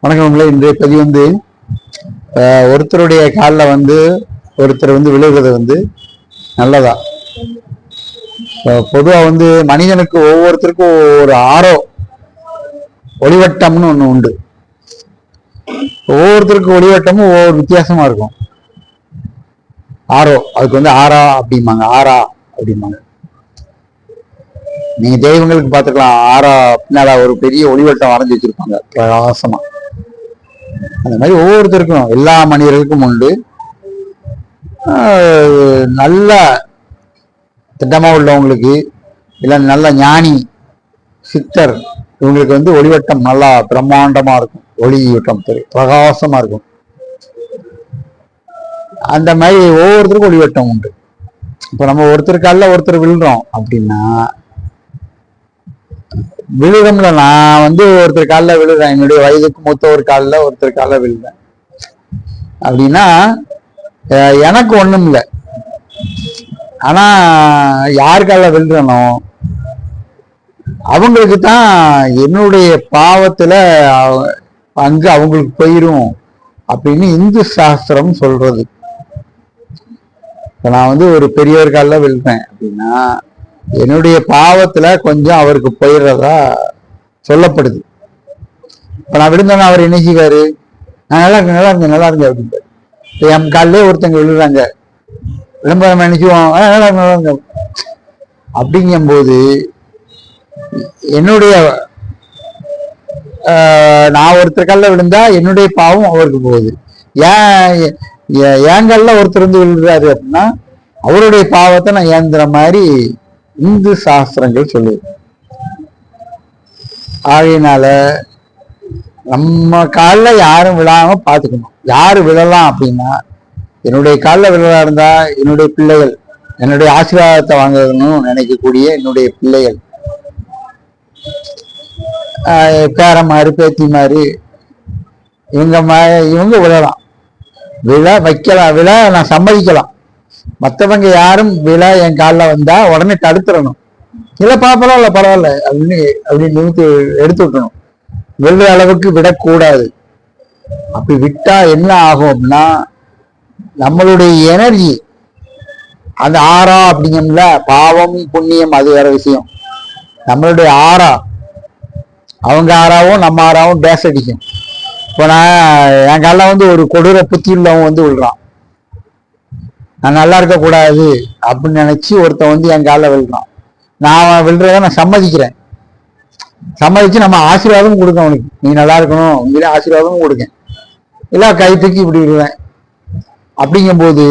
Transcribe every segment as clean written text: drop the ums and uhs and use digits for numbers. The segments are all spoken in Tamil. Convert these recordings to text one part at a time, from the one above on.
வணக்கம் உங்களே. இன்றைய பதிவு ஒருத்தருடைய காலில் ஒருத்தர் விழுகிறது நல்லதா? பொதுவா மனிதனுக்கு ஒவ்வொருத்தருக்கும் ஒரு ஒளிவட்டம்னு ஒண்ணு உண்டு. ஒவ்வொருத்தருக்கும் ஒளிவட்டமும் ஒவ்வொரு வித்தியாசமா இருக்கும். அதுக்கு ஆரா அப்படிம்பாங்க. அப்படிம்பாங்க. நீங்க தெய்வங்களுக்கு பார்த்துக்கலாம். பின்னால ஒரு பெரிய ஒளிவட்டம் வரைஞ்சி வச்சிருப்பாங்க பிரகாசமா. அந்த மாதிரி ஒவ்வொருத்தருக்கும், எல்லா மனிதர்களுக்கும் உண்டு. நல்ல திட்டமா உள்ளவங்களுக்கு, இல்ல நல்ல ஞானி சித்தர், இவங்களுக்கு ஒளிவட்டம் நல்லா பிரம்மாண்டமா இருக்கும். ஒளிவட்டம் பிரகாசமா இருக்கும். அந்த மாதிரி ஒவ்வொருத்தருக்கும் ஒளிவட்டம் உண்டு. இப்ப நம்ம ஒருத்தருக்கால ஒருத்தர் விழுறோம் அப்படின்னா, விழுதம்ல நான் ஒருத்தர் காலில் விழுறேன், என்னுடைய வயதுக்கு மூத்த ஒரு காலில் ஒருத்தர் காலில் விழுறேன் அப்படின்னா எனக்கு ஒண்ணும் இல்லை. ஆனா யார் காலில் விழுறனோ அவங்களுக்கு தான் என்னுடைய பாவத்துல அங்கு அவங்களுக்கு போயிரும் அப்படின்னு இந்து சாஸ்திரம் சொல்றது. நான் ஒரு பெரியவர் காலில் விழுறேன் அப்படின்னா என்னுடைய பாவத்துல கொஞ்சம் அவருக்கு போயிடுறதா சொல்லப்படுது. இப்ப நான் விழுந்தோன்னா அவர் என்ன செய்வாரு? நான் நல்லா இருங்க அப்படின்ட்டு. இப்ப என் காலிலே ஒருத்தங்க விழுறாங்க, விளம்பரம் நினைச்சுவோம் நல்லா இருங்க. அப்படிங்கும்போது என்னுடைய நான் ஒருத்தர் காலில் விழுந்தா என்னுடைய பாவம் அவருக்கு போகுது. என் காலில் ஒருத்தர் விழுறாரு அப்படின்னா அவருடைய பாவத்தை நான் ஏந்துற மாதிரி இந்து சாஸ்திரங்கள் சொல்லுது. ஆகையினால நம்ம காலில் யாரும் விழாம பார்த்துக்கணும். யாரு விழலாம் அப்படின்னா, என்னுடைய காலில் விழா இருந்தா என்னுடைய பிள்ளைகள், என்னுடைய ஆசீர்வாதத்தை வாங்கணும்னு நினைக்கக்கூடிய என்னுடைய பிள்ளைகள், பேரமாறு பேத்திமாரு, இவங்க விழலாம். வைக்கலாம், நான் சம்மதிக்கலாம். மற்றவங்க யாரும் விழா என் காலில் வந்தா உடனே தடுத்துடணும். இல்லை பாப்பலாம் இல்லை பரவாயில்ல அப்படின்னு எடுத்து விட்டணும். விழுற அளவுக்கு விடக்கூடாது. அப்படி விட்டா என்ன ஆகும் அப்படின்னா, நம்மளுடைய எனர்ஜி அந்த அப்படிங்கும்ல, பாவம் புண்ணியம் அது வேற விஷயம். நம்மளுடைய அவங்க ஆறாவும் நம்ம ஆறாவும் பேச அடிக்கும். இப்போ நான் என் காலில் ஒரு கொடூர புத்தி உள்ளவன் விழுறான், நான் நல்லா இருக்க கூடாது அப்படின்னு நினைச்சு ஒருத்தன் என் காலில் விழுறான். நான் விழுறத நான் சம்மதிக்கிறேன். சம்மதிச்சு நம்ம ஆசீர்வாதம் கொடுக்க, அவனுக்கு நீ நல்லா இருக்கணும் உங்களே ஆசீர்வாதமும் கொடுக்க, இல்ல கை தூக்கி இப்படி விடுவேன். அப்படிங்கும்போது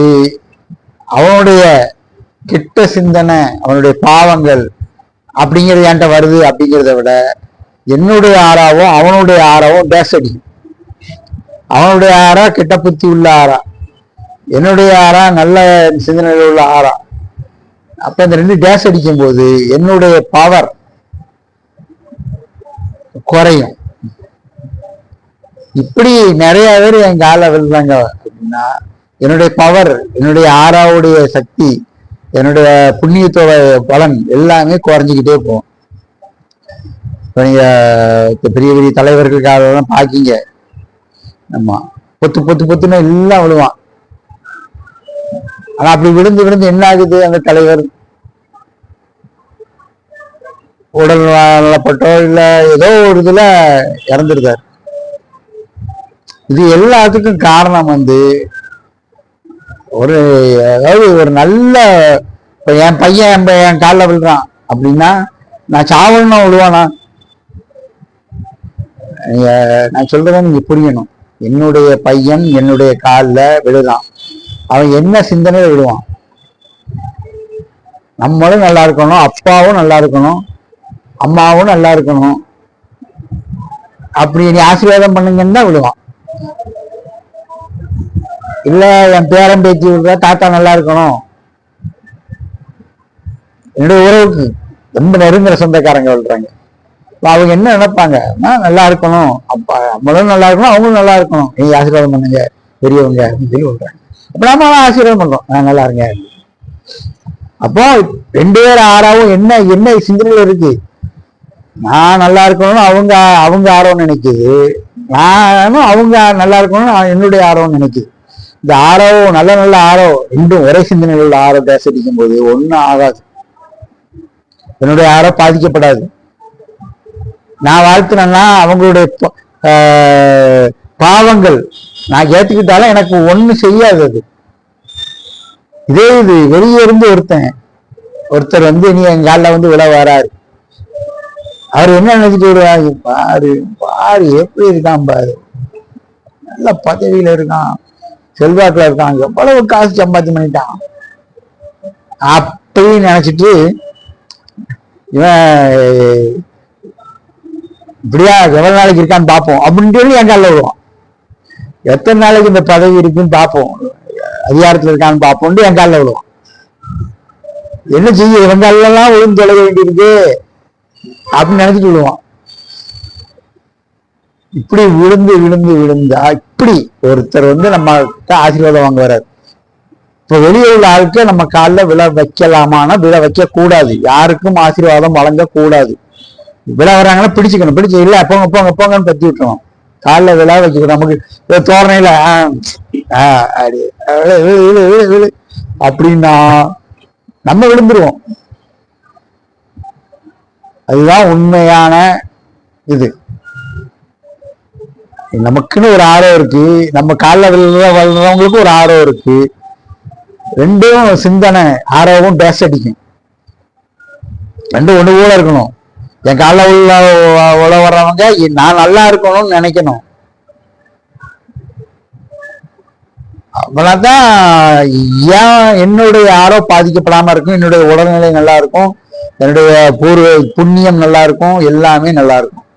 அவனுடைய கெட்ட சிந்தனை, அவனுடைய பாவங்கள் அப்படிங்கிறது என்கிட்ட வருது. அப்படிங்கிறத விட என்னுடைய ஆறாவும் அவனுடைய ஆறாவும் பேசடி. அவனுடைய ஆறா கெட்ட புத்தி உள்ள ஆறா, என்னுடைய ஆறா நல்ல சிந்தனையில் உள்ள ஆறா. அப்ப இந்த ரெண்டு டேஸ் அடிக்கும் போது என்னுடைய பவர் குறையும். இப்படி நிறைய பேர் என் கால விழுறாங்க அப்படின்னா, என்னுடைய பவர், என்னுடைய ஆறாவுடைய சக்தி, என்னுடைய புண்ணியத்தோட பலன் எல்லாமே குறைஞ்சிக்கிட்டே போகும். இப்ப நீங்க பெரிய பெரிய தலைவர்களுக்காக பாக்கிங்க, ஆமா பொத்துன்னு எல்லாம் விழுவான். ஆனா அப்படி விழுந்து விழுந்து என்ன ஆகுது? அந்த தலைவர் உடல் நலப்பட்டோ இல்ல ஏதோ ஒரு இதுல இறந்துருக்காரு. இது எல்லாத்துக்கும் காரணம் ஒரு அதாவது ஒரு நல்ல, இப்ப என் பையன் என் காலில் விழுறான் அப்படின்னா நான் சாவல்னா விழுவானா? நான் சொல்றத நீங்க புரியணும். என்னுடைய பையன் என்னுடைய காலில் விழுறான், அவன் என்ன சிந்தனையில விடுவான்? நம்மளும் நல்லா இருக்கணும், அப்பாவும் நல்லா இருக்கணும், அம்மாவும் நல்லா இருக்கணும், அப்படி நீ ஆசீர்வாதம் பண்ணுங்கன்னு தான் விடுவான். இல்ல என் பேரன் பேத்தி விடுற, தாத்தா நல்லா இருக்கணும், என்னுடைய உறவுக்கு ரொம்ப நெருங்குற சொந்தக்காரங்க விடுறாங்க. அவங்க என்ன நினைப்பாங்க? நான் நல்லா இருக்கணும், அப்பா நம்மளும் நல்லா இருக்கணும், அவங்களும் நல்லா இருக்கணும், நீங்க ஆசீர்வாதம் பண்ணுங்க பெரியவங்க அப்படின்னு சொல்லி விடுறாங்க. அப்ப நாம ஆசீர்வாதம் பண்றோம், நான் நல்லா இருங்க. அப்போ ரெண்டு பேரும் ஆறாவும் என்ன சிந்தனையில இருக்கு? நான் நல்லா இருக்கணும்னு அவங்க ஆர்வம் நினைக்குது, நானும் அவங்க நல்லா இருக்கணும்னு என்னுடைய ஆர்வம் நினைக்குது. இந்த ஆரோ நல்ல நல்ல ஆரோ ரெண்டும் ஒரே சிந்தனையில் உள்ள ஆரோ பேச அடிக்கும் போது ஒன்றும் ஆகாது. என்னுடைய ஆரோ பாதிக்கப்படாது. நான் வாழ்த்துனேன்னா அவங்களுடைய பாவங்கள் நான் ஏத்துக்கிட்டாலும் எனக்கு ஒண்ணு செய்யாது. அது இதே இது வெளியே இருந்து ஒருத்தர் வந்து நீ என் காலில் வந்து விழ வராரு. அவர் என்ன நினைச்சிட்டு வருவாரு, பாரு பாரு எப்படி இருக்கான் பாரு, நல்ல பதவியில இருக்கான், செல்வாக்குல இருக்கான், எவ்வளவு காசு சம்பாத்தியம் பண்ணிட்டான் அப்படின்னு நினைச்சிட்டு இவன் இப்படியா எவ்வளவு நாளைக்கு இருக்கான்னு பார்ப்போம் அப்படின்னு சொல்லி என் காலில் விடுவான். எத்தனை நாளைக்கு இந்த பதவி இருக்குன்னு பார்ப்போம், அதிகாரத்துல இருக்கான்னு பார்ப்போம்னு என் காலில் விடுவான். என்ன செய்ய இவன் காலெல்லாம் விழுந்து தொலைக வேண்டியிருக்கு அப்படின்னு நினைச்சிட்டு விடுவான். இப்படி விழுந்து விழுந்து விழுந்தா இப்படி ஒருத்தர் வந்து நம்ம ஆசீர்வாதம் வாங்க வர்றாரு. இப்ப வெளியே உள்ள ஆளுக்கு நம்ம காலில் விழ வைக்கலாமான்னா விழ வைக்க கூடாது. யாருக்கும் ஆசீர்வாதம் வழங்க கூடாது. விழா வர்றாங்கன்னா பிடிச்சுக்கணும். பிடிச்சு இல்ல போங்க போங்க போங்கன்னு பத்தி விட்டுருவோம். காலில் விழா வச்சுக்கணும். நமக்கு தோரணையில அப்படின்னா நம்ம விழுந்துருவோம். அதுதான் உண்மையான இது. நமக்குன்னு ஒரு ஆர்வம் இருக்கு, நம்ம காலில் வளர்றவங்களுக்கு ஒரு ஆர்வம் இருக்கு. ரெண்டும் சிந்தனை ஆர்வமும் பேச அடிக்கும். ரெண்டும் ஒண்ணு போல இருக்கணும். என் காலில் உள்ள வர்றவங்க நான் நல்லா இருக்கணும்னு நினைக்கணும். அவ்வளவுதான். ஏன் என்னுடைய ஆரோக்கியம் பாதிக்கப்படாம இருக்கும், என்னுடைய உடல்நிலை நல்லா இருக்கும், என்னுடைய பூர்வ புண்ணியம் நல்லா இருக்கும், எல்லாமே நல்லா இருக்கும்.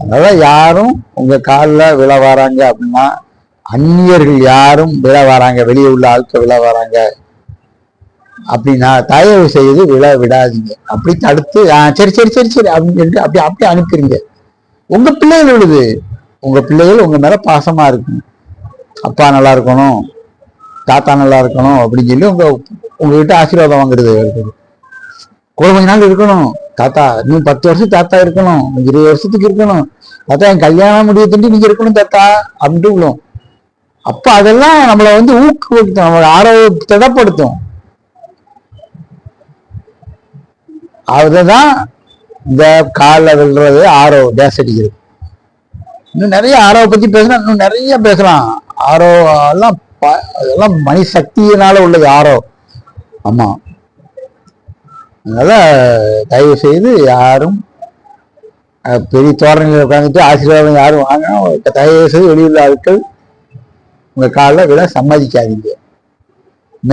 அதனால யாரும் உங்க காலில் விழ வராங்க அப்படின்னா, அந்நியர்கள் யாரும் விழ வராங்க, வெளியே உள்ள ஆட்கள் விழ வராங்க அப்படின்னா தயவு செய்து விழ விடாதீங்க. அப்படி தடுத்து சரி சரி சரி சரி அப்படின்னு சொல்லிட்டு அப்படி அப்படி அனுப்பிடுங்க. உங்க பிள்ளைகள் விழுது, உங்க பிள்ளைகள் உங்க மேல பாசமா இருக்கணும். அப்பா நல்லா இருக்கணும், தாத்தா நல்லா இருக்கணும் அப்படின்னு சொல்லி உங்ககிட்ட ஆசீர்வாதம் வாங்குறது இருக்குது. கூட கொஞ்ச நாள் இருக்கணும். தாத்தா இன்னும் 10 வருஷம் தாத்தா இருக்கணும், 20 வருஷத்துக்கு இருக்கணும் தாத்தா, என் கல்யாணம் முடியத்துட்டு நீங்க இருக்கணும் தாத்தா அப்படின்ட்டு விழும். அப்ப அதெல்லாம் நம்மளை வந்து ஊக்குவிக்கும், நம்மளோட ஆரோக்கியத்தை திடப்படுத்தும். அதுதான் இந்த காலில் விழுறது ஆரோ பேச அடிக்கிறது. இன்னும் நிறைய ஆரோவை பத்தி பேசினா இன்னும் நிறைய பேசலாம். ஆரோ எல்லாம் அதெல்லாம் மணி சக்தியினால உள்ளது ஆரோ. ஆமா, அதனால தயவு செய்து யாரும் பெரிய தோரணையில் உட்காந்துட்டு ஆசீர்வாதம் யாரும் வாங்க தயவு செய்து வெளியுள்ள ஆட்கள் உங்க காலில் விட சம்மதிக்காதீங்க.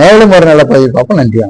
மேலும் ஒரு நல்ல பதிவு பார்ப்போம். நன்றி.